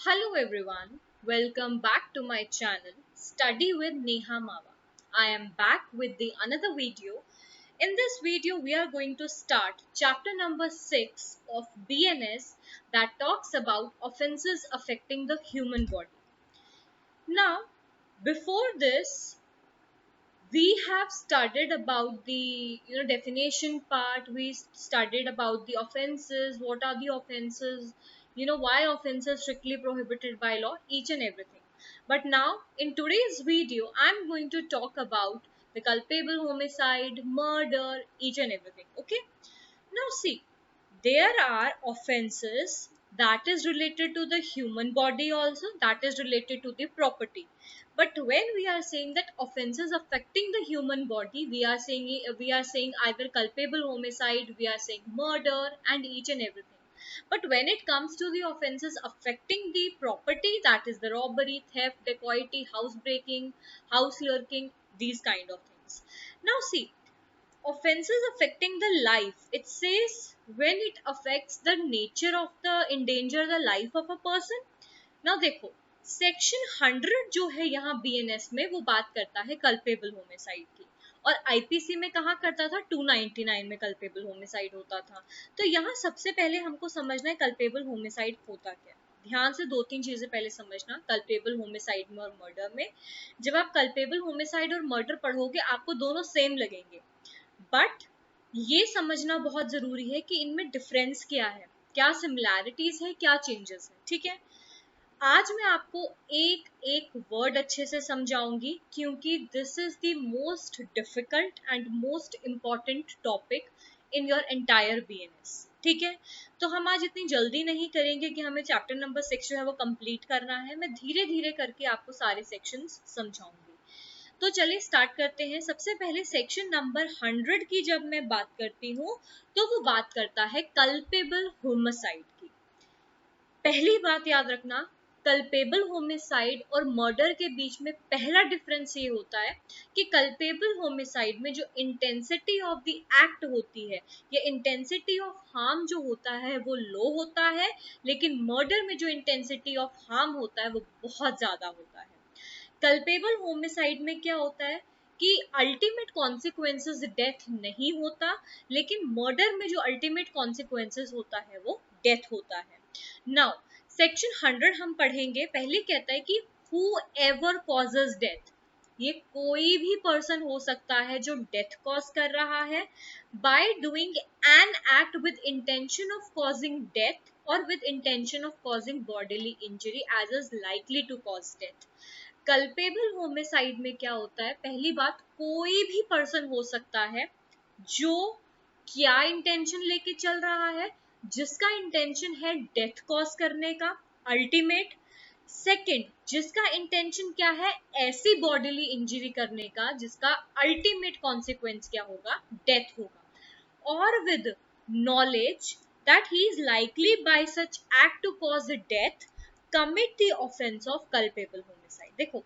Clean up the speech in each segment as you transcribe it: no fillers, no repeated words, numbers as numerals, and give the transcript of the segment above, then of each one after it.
Hello everyone, welcome back to my channel Study with Neha Mawa. I am back with the another video. In this video we are going to start chapter number 6 of BNS that talks about offenses affecting the human body. Now, before this we have studied about the definition part. We studied about the offenses, what are the offenses, why offenses strictly prohibited by law, each and everything. But now in today's video I'm going to talk about the culpable homicide, murder, each and everything. Okay, now see, there are offenses that is related to the human body, also that is related to the property. But when we are saying that offenses affecting the human body, we are saying either culpable homicide, we are saying murder, and each and everything. But when it comes to the offenses affecting the property, that is the robbery, theft, dacoity, housebreaking, house lurking, these kind of things. Now see, offenses affecting the life, it says when it affects the nature of the endanger the life of a person. now देखो, section 100 जो है यहाँ BNS में वो बात करता है culpable homicide की, और आईपीसी में कहा करता था 299 में कल्पेबल होमिसाइड होता था। तो यहाँ सबसे पहले हमको समझना है कल्पेबल होमिसाइड होता क्या। ध्यान से दो तीन चीजें पहले समझना कल्पेबल होमिसाइड में और मर्डर में। जब आप कल्पेबल होमिसाइड और मर्डर पढ़ोगे आपको दोनों सेम लगेंगे, बट ये समझना बहुत जरूरी है कि इनमें डिफरेंस क्या है, क्या सिमिलैरिटीज है, क्या चेंजेस है। ठीक है, आज मैं आपको एक एक वर्ड अच्छे से समझाऊंगी क्योंकि this is the most difficult and most important topic in your entire BNS. ठीक है, तो हम आज इतनी जल्दी नहीं करेंगे कि हमें चैप्टर नंबर 6 जो है वो कंप्लीट करना है। मैं धीरे धीरे करके आपको सारे सेक्शंस समझाऊंगी। तो चलिए स्टार्ट करते हैं। सबसे पहले सेक्शन नंबर 100 की जब मैं बात करती हूँ तो वो बात करता है कल्पेबल होमिसाइड की। पहली बात याद रखना, कल्पेबल होमिसाइड और मर्डर के बीच में पहला डिफरेंस ये होता है कि कल्पेबल होमिसाइड में जो इंटेंसिटी ऑफ द एक्ट होती है या इंटेंसिटी ऑफ हार्म जो होता है वो लो होता है, लेकिन मर्डर में जो इंटेंसिटी ऑफ हार्म होता है वो बहुत ज्यादा होता है। कल्पेबल होमिसाइड में क्या होता है कि अल्टीमेट कॉन्सिक्वेंसेस डेथ नहीं होता, लेकिन मर्डर में जो अल्टीमेट कॉन्सिक्वेंसेस होता है वो डेथ होता है। नाउ सेक्शन 100 हम पढ़ेंगे। पहले कहता है कि हु एवर कॉजेज डेथ, ये कोई भी पर्सन हो सकता है जो डेथ कॉज कर रहा है by doing an act with intention of causing death और with intention of causing bodily injury as is likely to cause death. Culpable homicide में क्या होता है, पहली बात, कोई भी पर्सन हो सकता है जो क्या इंटेंशन लेके चल रहा है, जिसका इंटेंशन है डेथ कॉज करने का अल्टीमेट। सेकंड, जिसका इंटेंशन क्या है, ऐसी बॉडीली इंजरी करने का जिसका अल्टीमेट कॉन्सिक्वेंस क्या होगा, डेथ होगा। और with knowledge that he is likely by such act to cause death commit the offense of culpable homicide। देखो,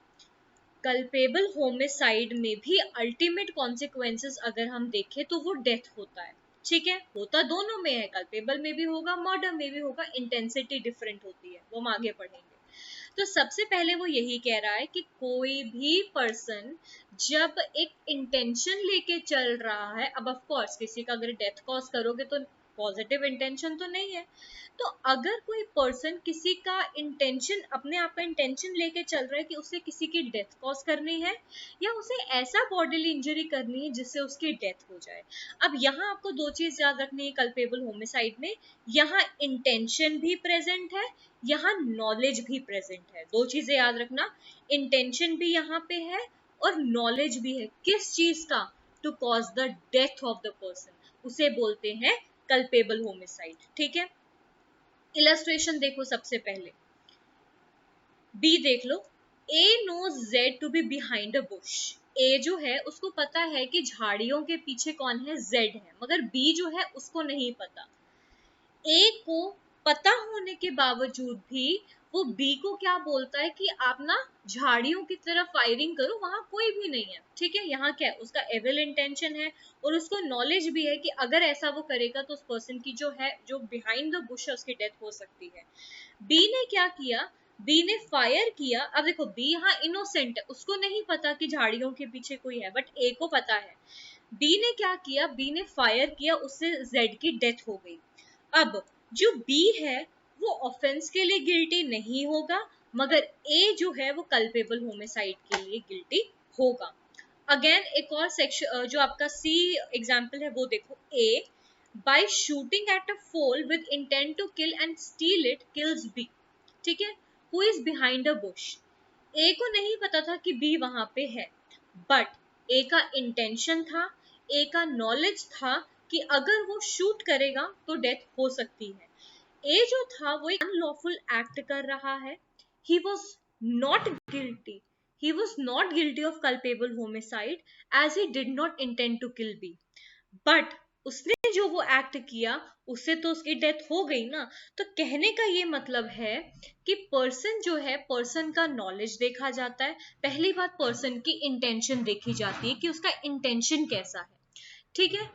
कल्पेबल होमिसाइड में भी अल्टीमेट कॉन्सिक्वेंसेस अगर हम देखें तो वो डेथ होता है। ठीक है, होता दोनों में है, कल्पेबल में भी होगा, मर्डर में भी होगा, इंटेंसिटी डिफरेंट होती है, वो हम आगे पढ़ेंगे। तो सबसे पहले वो यही कह रहा है कि कोई भी पर्सन जब एक इंटेंशन लेके चल रहा है, अब ऑफ कोर्स किसी का अगर डेथ कॉज करोगे तो पॉजिटिव इंटेंशन तो नहीं है, तो अगर कोई पर्सन किसी का इंटेंशन, अपने आप का इंटेंशन लेके चल रहा है कि उसे किसी की डेथ कॉज करनी है या उसे ऐसा बॉडीली इंजरी करनी है जिससे उसकी डेथ हो जाए। अब यहाँ आपको दो चीज याद रखनी है कल्पेबल होमिसाइड में, यहाँ इंटेंशन भी प्रेजेंट है, यहाँ नॉलेज भी प्रेजेंट है। दो चीजें याद रखना, इंटेंशन भी यहाँ पे है और नॉलेज भी है। किस चीज का, to cause the death of the person, उसे बोलते हैं कल्पेबल होमिसाइड। ठीक है, इलस्ट्रेशन देखो, सबसे पहले बी देख लो। A knows Z to be behind a bush. A जो है उसको पता है कि झाड़ियों के पीछे कौन है, जेड है, मगर बी जो है उसको नहीं पता। ए को पता होने के बावजूद भी वो बी को क्या बोलता है कि आप ना झाड़ियों की तरफ फायरिंग करो, वहां कोई भी नहीं है। ठीक है, यहाँ क्या है, उसका एविल इंटेंशन है और उसको नॉलेज भी है कि अगर ऐसा वो करेगा तो उस पर्सन की जो है, जो बिहाइंड द बुश है, उसकी डेथ हो सकती है। बी ने क्या किया, बी ने फायर किया। अब देखो बी यहाँ इनोसेंट है, उसको नहीं पता कि झाड़ियों के पीछे कोई है, बट ए को पता है। बी ने क्या किया, बी ने फायर किया, उससे जेड की डेथ हो गई। अब जो बी है वो ऑफेंस के लिए गिल्टी नहीं होगा, मगर ए जो है वो कल्पेबल होमिसाइड के लिए गिल्टी होगा। अगेन एक और सेक्शन जो आपका सी एग्जाम्पल है वो देखो, A by shooting at a fowl with intent to kill and steal it kills B. ठीक है, who is behind a bush. A को नहीं पता था कि बी वहां पे है, बट ए का इंटेंशन था, ए का नॉलेज था कि अगर वो शूट करेगा तो डेथ हो सकती है। ए जो था वो एक अनलॉफुल एक्ट कर रहा है। He was not guilty, he was not guilty of culpable homicide as he did not intend to kill B, but उसने जो वो एक्ट किया उससे तो उसकी डेथ हो गई ना। तो कहने का ये मतलब है कि पर्सन जो है, पर्सन का नॉलेज देखा जाता है, पहली बात पर्सन की इंटेंशन देखी जाती है कि उसका इंटेंशन कैसा है। ठीक है,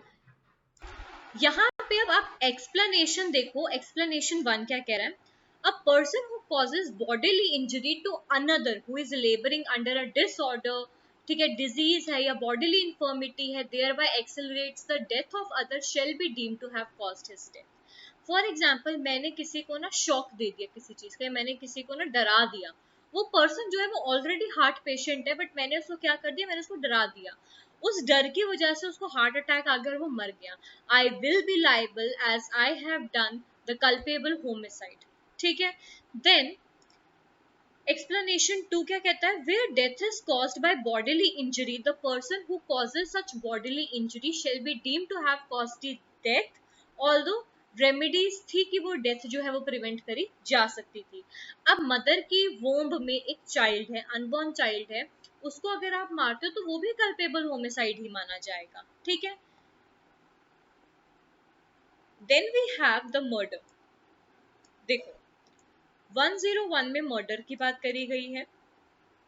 यहाँ पे अब आप एक्सप्लेनेशन देखो, एक्सप्लेनेशन 1 क्या कह रहा है। A person who causes bodily injury to another who is labouring under a disorder, ठीक है, डिजीज है या बॉडीली इंफर्मिटी है, thereby accelerates the death of other shall be deemed to have caused his death. For example मैंने किसी को ना shock दे दिया किसी चीज का, मैंने किसी को ना डरा दिया, वो पर्सन जो है वो ऑलरेडी हार्ट पेशेंट है, बट मैंने उसको क्या कर दिया, मैंने उसको डरा दिया, उस डर की वजह से उसको हार्ट अटैक आ गया और वो मर गया। I will be liable as I have done the culpable homicide. ठीक है, देन explanation 2 क्या कहता है, where death is caused by bodily injury the person who causes such bodily injury shall be deemed to have caused the death although remedies थी कि वो death जो है वो प्रिवेंट करी जा सकती थी। अब मदर की वोम्ब में एक चाइल्ड है, अनबॉर्न चाइल्ड है, उसको अगर आप मारते हो तो वो भी कल्पेबल होमिसाइड ही माना जाएगा। ठीक है, then we have the murder. देखो 101 में मर्डर की बात करी गई है।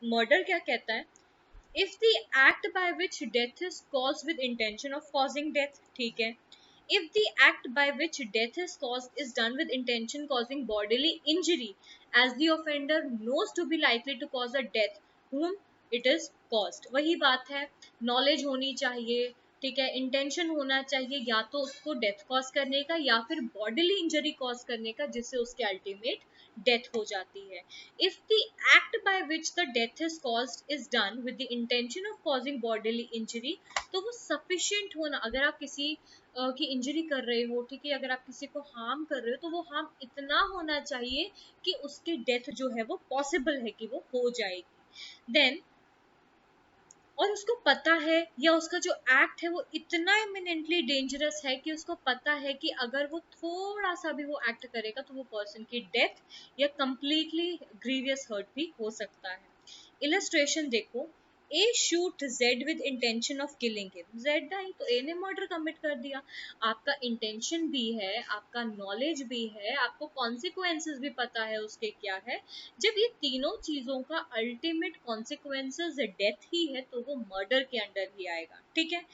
मर्डर क्या कहता है, if the act by which death is caused with intention of causing death, ठीक है, if the act by which death is caused is done with intention causing bodily injury as the offender knows to be likely to cause a death whom it is caused, वही बात है, knowledge होनी चाहिए, ठीक है, intention होना चाहिए या तो उसको डेथ कॉज करने का या फिर बॉडीली इंजरी कॉज करने का जिससे उसके अल्टीमेट डेथ हो जाती है। If the act by which the death is caused is done with the intention of causing bodily injury, तो वो सफिशिएंट होना, अगर आप किसी की इंजरी कर रहे हो, ठीक है, अगर आप किसी को हार्म कर रहे हो तो वो हार्म इतना होना चाहिए कि उसकी डेथ जो है वो पॉसिबल है कि वो हो जाएगी। देन और उसको पता है या उसका जो एक्ट है वो इतना इमिनेंटली डेंजरस है कि उसको पता है कि अगर वो थोड़ा सा भी वो एक्ट करेगा तो वो पर्सन की डेथ या कंप्लीटली ग्रीवियस हर्ट भी हो सकता है। इलस्ट्रेशन देखो, A shoots Z with intention of killing him, Z I तो ए ने मर्डर कमिट कर दिया। आपका इंटेंशन भी है, आपका नॉलेज भी है, आपको कॉन्सिक्वेंसेस भी पता है उसके क्या है। जब ये तीनों चीजों का अल्टीमेट कॉन्सिक्वेंसेस डेथ ही है तो वो मर्डर के अंडर ही आएगा। ठीक है,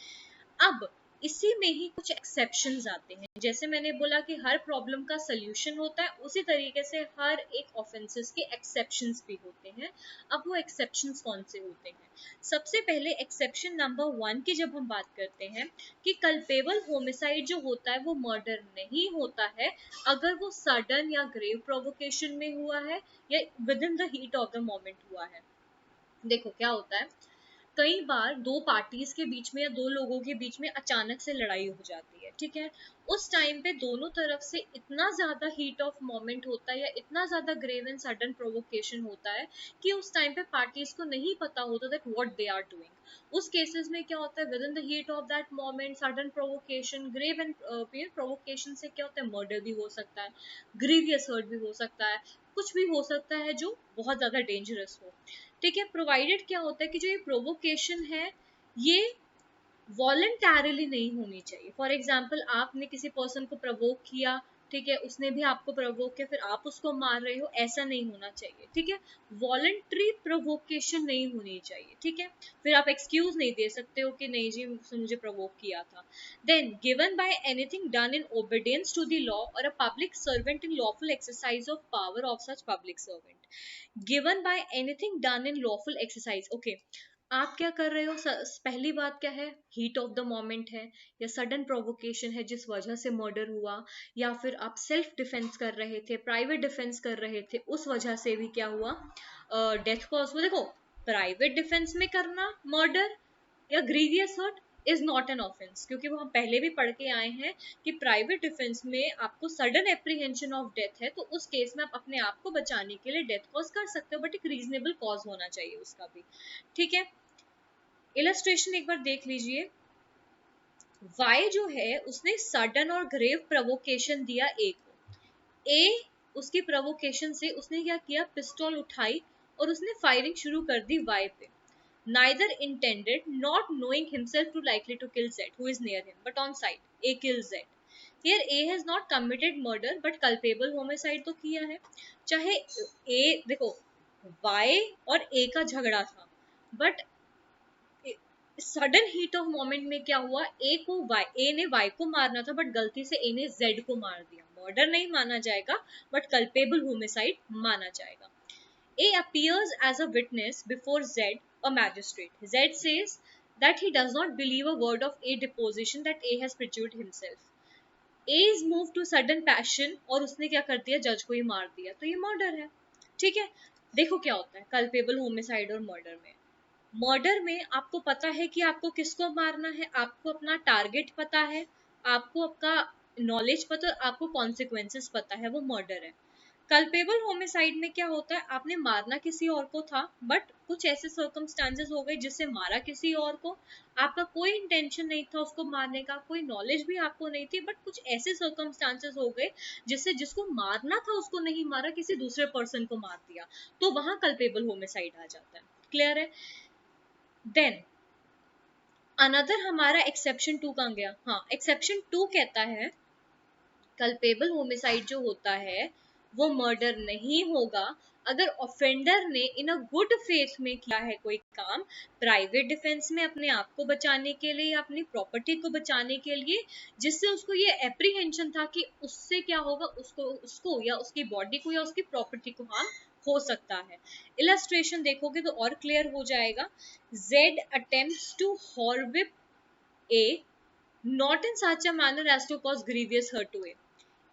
अब इसी में ही कुछ एक्सेप्शंस आते हैं, जैसे मैंने बोला कि हर प्रॉब्लम का सोल्यूशन होता है, उसी तरीके से हर एक ऑफेंसेस के एक्सेप्शंस भी होते हैं। अब वो एक्सेप्शंस कौन से होते हैं, सबसे पहले एक्सेप्शन नंबर 1 की जब हम बात करते हैं कि कल्पेबल होमिसाइड जो होता है वो मर्डर नहीं होता है अगर वो सडन या ग्रेव प्रोवोकेशन में हुआ है या with in the heat of the moment हुआ है। देखो क्या होता है, कई बार दो पार्टीज के बीच में या दो लोगों के बीच में अचानक से लड़ाई हो जाती है, ठीक है, उस टाइम पे दोनों तरफ से इतना ज्यादा हीट ऑफ मोमेंट होता है या इतना ज्यादा ग्रेव एंड सडन प्रोवोकेशन होता है कि उस टाइम पे पार्टीज को नहीं पता होता that what they are doing. उस केसेस में क्या होता है, within the heat of that moment sudden provocation, grave and provocation से क्या होता है, मर्डर भी हो सकता है, ग्रीवियस हर्ट भी हो सकता है, कुछ भी हो सकता है जो बहुत ज्यादा डेंजरस हो। ठीक है, प्रोवाइडेड क्या होता है कि जो ये प्रोवोकेशन है ये वॉलंटैरिली नहीं होनी चाहिए। फॉर एग्जाम्पल आपने किसी पर्सन को प्रवोक किया, ठीक है, उसने भी आपको प्रोवोक किया, फिर आप उसको मार रहे हो, ऐसा नहीं होना चाहिए, ठीक है। वॉलंटरी प्रोवोकेशन नहीं होनी चाहिए, ठीक है। फिर आप एक्सक्यूज नहीं दे सकते हो कि नहीं जी उसने मुझे प्रोवोक किया था। Then given by anything done in obedience to the law और a public servant in lawful exercise of power of such public servant. Given by anything done in lawful exercise, okay. आप क्या कर रहे हो, पहली बात क्या है, हीट ऑफ द मोमेंट है, या सडन प्रोवोकेशन है जिस वजह से मर्डर हुआ, या फिर आप सेल्फ डिफेंस कर रहे थे, प्राइवेट डिफेंस कर रहे थे, उस वजह से भी क्या हुआ, डेथ कॉज हुआ। देखो, प्राइवेट डिफेंस में करना मर्डर या grievous hurt is not an offence, क्योंकि वो हम पहले भी पढ़ के आए हैं कि प्राइवेट डिफेंस में आपको सडन एप्रीहेंशन ऑफ डेथ है, तो उस केस में आप अपने आप को बचाने के लिए डेथ कॉज कर सकते हो, बट एक रीजनेबल कॉज होना चाहिए उसका भी, ठीक है। इलस्ट्रेशन एक बार देख लीजिए। वाई जो है उसने सडन और ग्रेव प्रोवोकेशन दिया ए को। ए उसकी प्रोवोकेशन से उसने क्या किया, पिस्टल उठाई और उसने फायरिंग शुरू कर दी वाई पे। Neither intended, not knowing himself too likely to kill Z, who is near him, but on sight, A kills Z. Here A has not committed murder, but culpable homicide तो किया है। चाहे A, देखो Y और A का झगड़ा था, but sudden heat of moment में क्या हुआ, ए ने वाई को मारना था, बट गलती से ए ने जेड को मार दिया। मर्डर नहीं माना जाएगा, बट कल्पेबल होमिसाइड माना जाएगा। ए appears as a witness before Z, a magistrate. Z says that he does not believe a word of A deposition that A has perjured himself. A is moved to sudden passion और उसने क्या कर दिया, जज को ही मार दिया, तो ये मर्डर है, ठीक है। देखो क्या होता है कल्पेबल होमिसाइड और मर्डर में। मर्डर में आपको पता है कि आपको किसको मारना है, आपको अपना टारगेट पता है, आपको आपका नॉलेज पता है, आपको कॉन्सिक्वेंसेस पता है, वो मर्डर है। कल्पेबल होमिसाइड में क्या होता है, आपने मारना किसी और को था, बट कुछ ऐसे सर्कमस्टांसेस हो गए जिससे मारा किसी और को, आपका कोई इंटेंशन नहीं था उसको मारने का, कोई नॉलेज भी आपको नहीं थी, बट कुछ ऐसे सर्कमस्टांसेस हो गए जिससे जिसको मारना था उसको नहीं मारा, किसी दूसरे पर्सन को मार दिया, तो वहां कल्पेबल होमिसाइड आ जाता है। क्लियर है। देन अनदर हमारा एक्सेप्शन 2 कहाँ गया, हाँ एक्सेप्शन 2 कहता है कल्पेबल होमिसाइड जो होता है वो मर्डर नहीं होगा अगर ऑफेंडर ने इन अ गुड फेथ में किया है कोई काम, प्राइवेट डिफेंस में अपने आप को बचाने के लिए या अपनी प्रॉपर्टी को बचाने के लिए, जिससे उसको ये एप्रीहेंशन था कि उससे क्या होगा, उसको या उसकी बॉडी को या उसकी प्रॉपर्टी को हार्म हो सकता है। इलस्ट्रेशन देखोगे तो और क्लियर हो जाएगा। Z attempts to horrify A not in such a manner as to cause grievous hurt to A.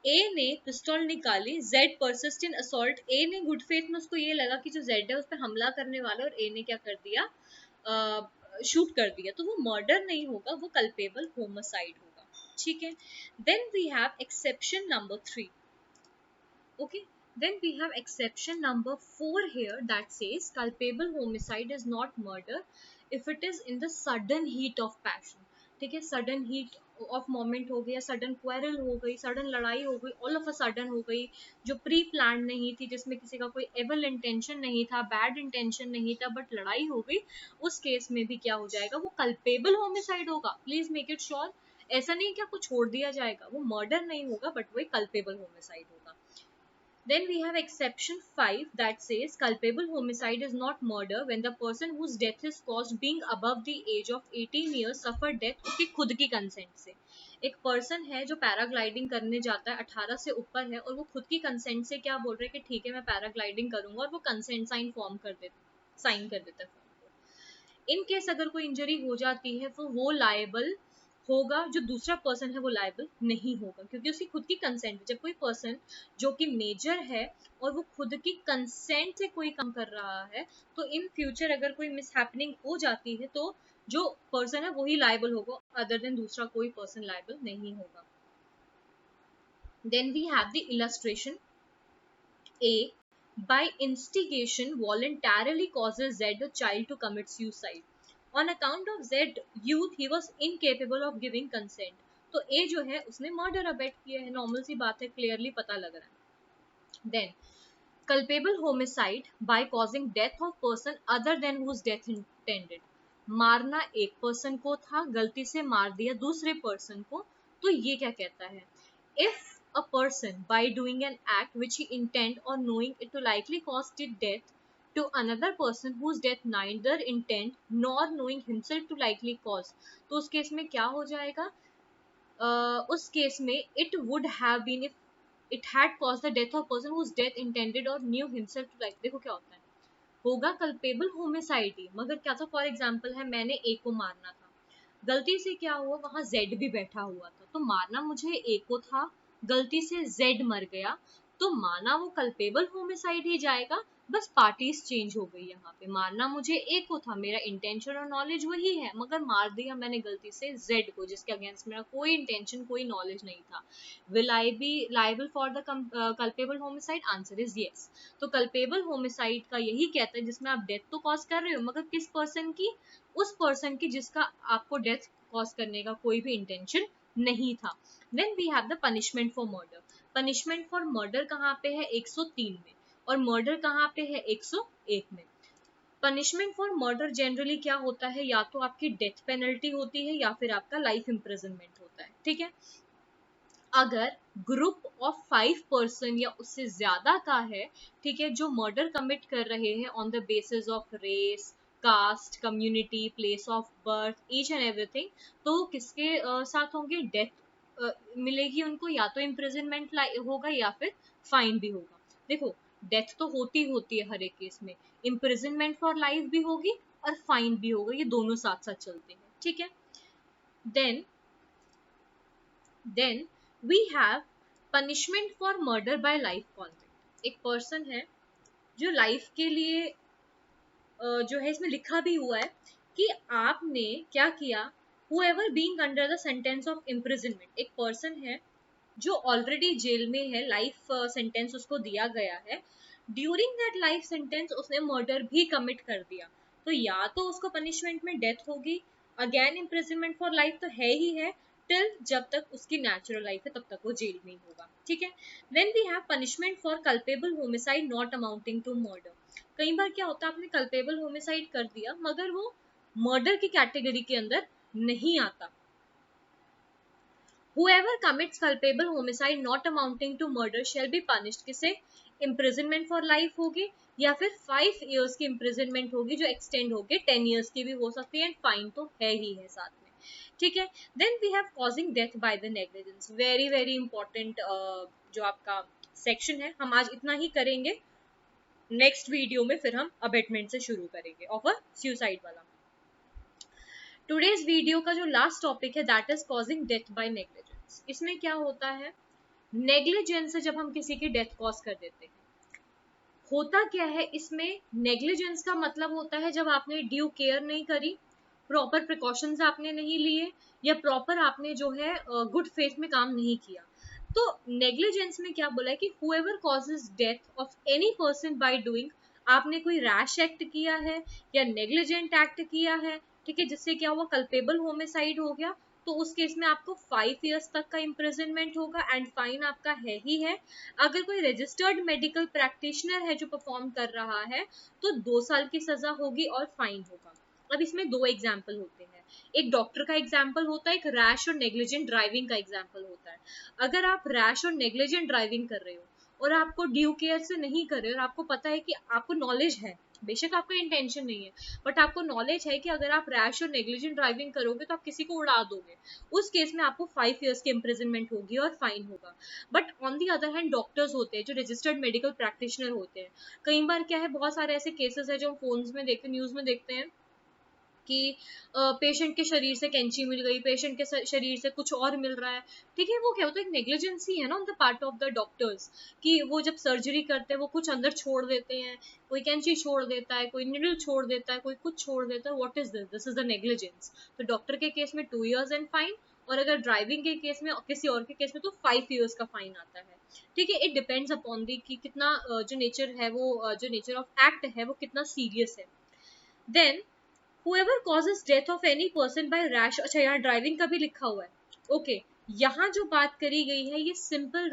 ए ने पिस्टल निकाली, जेड परसिस्ट इन असॉल्ट, ए ने गुड फेथ में उसको ये लगा कि जो जेड है उस पर हमला करने वाला है, और ए ने क्या कर दिया, शूट कर दिया, तो वो मर्डर नहीं होगा, वो कल्पेबल होमिसाइड होगा, ठीक है। Then we have exception number 3, okay. Then we have exception number 4 here that says culpable homicide is not murder if it is in the sudden heat of passion, ठीक है। Sudden heat of moment हो गया, sudden quarrel हो गई, sudden लड़ाई हो गई, all of a sudden हो गई, जो प्री प्लान नहीं थी, जिसमें किसी का कोई एवल इंटेंशन नहीं था, बैड इंटेंशन नहीं था, बट लड़ाई हो गई, उस केस में भी क्या हो जाएगा, वो कल्पेबल होमिसाइड होगा। प्लीज मेक इट श्योर, ऐसा नहीं कि आपको छोड़ दिया जाएगा, वो मर्डर नहीं होगा, बट वो कल्पेबल होमिसाइड होगा। Then we have exception 5 that says culpable homicide is not murder when the person whose death is caused being above the age of 18 years suffered death उसकी खुद की कंसेंट से। एक person है जो paragliding करने जाता है, 18 से ऊपर है, और वो खुद की कंसेंट से क्या बोल रहे हैं कि ठीक है मैं पैराग्लाइडिंग करूंगा, और वो कंसेंट साइन कर देता है फॉर्म को। इन केस अगर कोई इंजरी हो जाती है तो वो लायबल होगा, जो दूसरा पर्सन है वो लायबल नहीं होगा, क्योंकि उसकी खुद की कंसेंट। जब कोई पर्सन जो कि मेजर है और वो खुद की कंसेंट से कोई काम कर रहा है, तो इन फ्यूचर अगर कोई मिसहैपनिंग हो जाती है तो जो पर्सन है वही लायबल होगा, अदर देन दूसरा कोई पर्सन लायबल नहीं होगा। Then we have the illustration. A by instigation voluntarily causes Z a child to commit suicide. On account of Z youth he was incapable of giving consent. तो A जो है उसने murder abate किया है, normal सी बात है, clearly पता लग रहा है। Then culpable homicide by causing death of person other than whose death intended. मारना एक पर्सन को था, गलती से मार दिया दूसरे पर्सन को, तो ये क्या कहता है, if a person by doing an act which he intend or knowing it to likely cause the death to another person whose death neither intent nor knowing himself to likely cause, तो उस case में क्या हो जाएगा? उस case में it would have been if it had caused the death of person whose death intended or knew himself to like, देखो क्या होता है, होगा कल्पेबल होमिसाइड ही, मगर क्या था, फॉर एग्जाम्पल है मैंने ए को मारना था, गलती से क्या हुआ, वहां जेड भी बैठा हुआ था, तो मारना मुझे ए को था, गलती से जेड मर गया, तो माना वो कल्पेबल होमिसाइड ही जाएगा, बस पार्टीज चेंज हो गई। यहाँ पे मारना मुझे ए को था, मेरा इंटेंशन और नॉलेज वही है, मगर मार दिया मैंने गलती से जेड को, जिसके अगेंस्ट मेरा कोई इंटेंशन कोई नॉलेज नहीं था। Will I be liable for the culpable homicide? Answer is yes. तो कल्पेबल होमिसाइड का यही कहता है जिसमें आप डेथ तो कॉज कर रहे हो, मगर किस पर्सन की? उस पर्सन की जिसका आपको डेथ कॉज करने का कोई भी इंटेंशन नहीं था। Then we have the punishment for murder. Punishment for murder कहाँ पे है? 103 में, और मर्डर कहाँ पे है? 101 में। पनिशमेंट फॉर मर्डर जनरली क्या होता है? या तो आपकी डेथ पेनल्टी होती है या फिर आपका लाइफ इम्प्रिजनमेंट होता है, ठीक है। अगर ग्रुप ऑफ 5 पर्सन या उससे ज्यादा का है, ठीक है, जो मर्डर कमिट कर रहे हैं on the basis of race, caste, community, place of birth, each and everything, तो किसके साथ होंगे? डेथ मिलेगी उनको, या तो इम्प्रिजनमेंट होगा या फिर फाइन भी होगा। देखो डेथ तो होती है हर एक केस में, इम्प्रिजनमेंट फॉर लाइफ भी होगी और फाइन भी होगा, ये दोनों साथ साथ चलते हैं, ठीक है। Then we have punishment for murder by life convict. एक पर्सन है जो लाइफ के लिए जो है इसमें लिखा भी हुआ है कि आपने क्या किया, whoever being under the sentence of imprisonment, एक पर्सन है जो ऑलरेडी जेल में है, लाइफ सेंटेंस उसको दिया गया है, ड्यूरिंग दैट लाइफ सेंटेंस उसने मर्डर भी कमिट कर दिया, तो या तो उसको पनिशमेंट में डेथ होगी, अगेन इम्प्रिजनमेंट फॉर लाइफ तो है ही है, टिल जब तक उसकी नेचुरल लाइफ है तब तक वो जेल में ही होगा, ठीक है। Then we have punishment for culpable homicide not amounting to murder. कई बार क्या होता है, आपने कल्पेबल होमिसाइड कर दिया मगर वो मर्डर की कैटेगरी के अंदर नहीं आता। Whoever commits culpable homicide not amounting to murder shall be punished, किसे? imprisonment for life होगी या फिर 5 years की imprisonment होगी जो extend होगी 10 years की भी हो सकती है, एंड फाइन तो है ही है साथ में, ठीक है। then we have causing death by the negligence, very very important जो आपका सेक्शन है, हम आज इतना ही करेंगे, नेक्स्ट वीडियो में फिर हम अबेटमेंट से शुरू करेंगे ऑफ अ सुसाइड वाला। टुडेज वीडियो का जो लास्ट टॉपिक है that is causing death by negligence. इसमें क्या होता है, नेग्लिजेंस से जब हम किसी की डेथ कॉज कर देते हैं, होता क्या है इसमें, नेग्लिजेंस का मतलब होता है जब आपने ड्यू केयर नहीं करी, प्रॉपर प्रिकॉशंस आपने नहीं लिए, या प्रॉपर आपने जो है गुड फेथ में काम नहीं किया। तो नेग्लिजेंस में क्या बोला है कि whoever causes death of any person by doing, आपने कोई रैश एक्ट किया है या नेग्लिजेंट एक्ट किया है, ठीक है, जिससे क्या हुआ, कल्पेबल होमिसाइड हो गया, तो उस केस में आपको 5 years तक का इम्प्रिजनमेंट होगा एंड फाइन आपका है ही है। अगर कोई रजिस्टर्ड मेडिकल प्रैक्टिशनर है जो परफॉर्म कर रहा है तो 2 साल की सजा होगी और फाइन होगा। अब इसमें 2 एग्जाम्पल होते हैं, एक डॉक्टर का एग्जाम्पल होता है, एक रैश और नेग्लिजेंट ड्राइविंग का एग्जाम्पल होता है। अगर आप रैश और नेग्लिजेंट ड्राइविंग कर रहे हो और आपको ड्यू केयर से नहीं कर रहे हो और आपको पता है कि आपको नॉलेज है, बेशक आपका इंटेंशन नहीं है बट आपको नॉलेज है कि अगर आप रैश और नेग्लिजेंट ड्राइविंग करोगे तो आप किसी को उड़ा दोगे, उस केस में आपको 5 years की इम्प्रिजनमेंट होगी और फाइन होगा। But on the other hand doctors होते हैं जो रजिस्टर्ड मेडिकल प्रैक्टिशनर होते हैं, कई बार क्या है, बहुत सारे ऐसे केसेस है जो हम फोन्स में देखते, न्यूज में देखते हैं कि पेशेंट के शरीर से कैंची मिल गई, पेशेंट के शरीर से कुछ और मिल रहा है, ठीक है, वो क्या होता है, एक नेग्लिजेंसी है ना on the part of the doctors, कि वो जब सर्जरी करते हैं वो कुछ अंदर छोड़ देते हैं, कोई कैंची छोड़ देता है, कोई निडल छोड़ देता है, कोई कुछ छोड़ देता है, what is this, this is the negligence. तो डॉक्टर के केस में 2 years एंड फाइन, और अगर ड्राइविंग के केस में किसी और के केस में तो 5 years का फाइन आता है, ठीक है। इट डिपेंड्स अपॉन दी कि कितना जो नेचर है वो जो नेचर ऑफ एक्ट है वो कितना सीरियस है। Then whoever causes death of any person by rash, अच्छा यहाँ ड्राइविंग का भी लिखा हुआ है, ओके यहाँ जो बात करी गई है ये सिंपल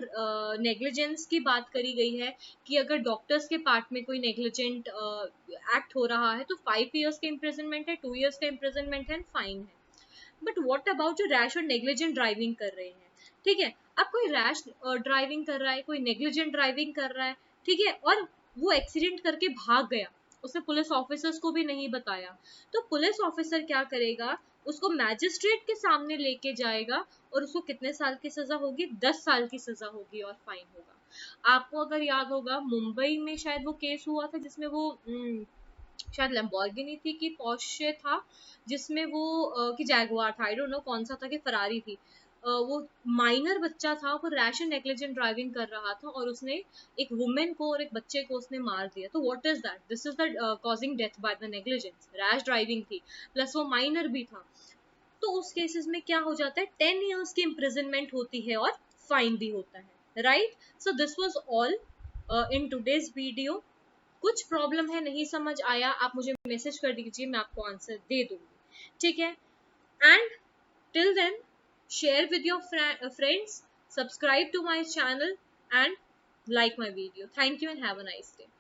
नेग्लिजेंस की बात करी गई है कि अगर डॉक्टर्स के पार्ट में कोई नेग्लिजेंट एक्ट हो रहा है तो 5 years के इम्प्रिजनमेंट है, 2 years का इम्प्रिजनमेंट है, फाइन है। बट व्हाट अबाउट जो रैश और नेग्लिजेंट ड्राइविंग कर रहे हैं, ठीक है, अब कोई रैश ड्राइविंग कर रहा है, कोई नेग्लिजेंट ड्राइविंग कर रहा है, ठीक है, और वो एक्सीडेंट करके भाग गया, उसने पुलिस ऑफिसर्स को भी नहीं बताया, तो पुलिस ऑफिसर क्या करेगा, उसको मैजिस्ट्रेट के सामने लेके जाएगा और उसको कितने साल की सजा होगी, 10 साल की सजा होगी और फाइन होगा। आपको अगर याद होगा, मुंबई में शायद वो केस हुआ था जिसमें वो शायद लैम्बोर्गिनी थी कि पोर्शे था, जिसमें वो कि जैगुआर था, आई डोंट नो कौन सा था, कि फरारी थी, वो माइनर बच्चा था, वो रैश एंड नेग्लिजेंट ड्राइविंग कर रहा था और उसने एक वुमेन को और एक बच्चे को उसने मार दिया। तो what is that, this is the causing death by the negligence, rash driving थी, प्लस वो माइनर भी था। तो उस केसेस में क्या हो जाता है, 10 years की इम्प्रिजनमेंट होती है और फाइन भी होता है, right. So this was all in today's video. कुछ प्रॉब्लम है, नहीं समझ आया, आप मुझे मैसेज कर दीजिए, मैं आपको आंसर दे दूंगी, ठीक है। And till then, share with your friends, subscribe to my channel and like my video. Thank you and have a nice day.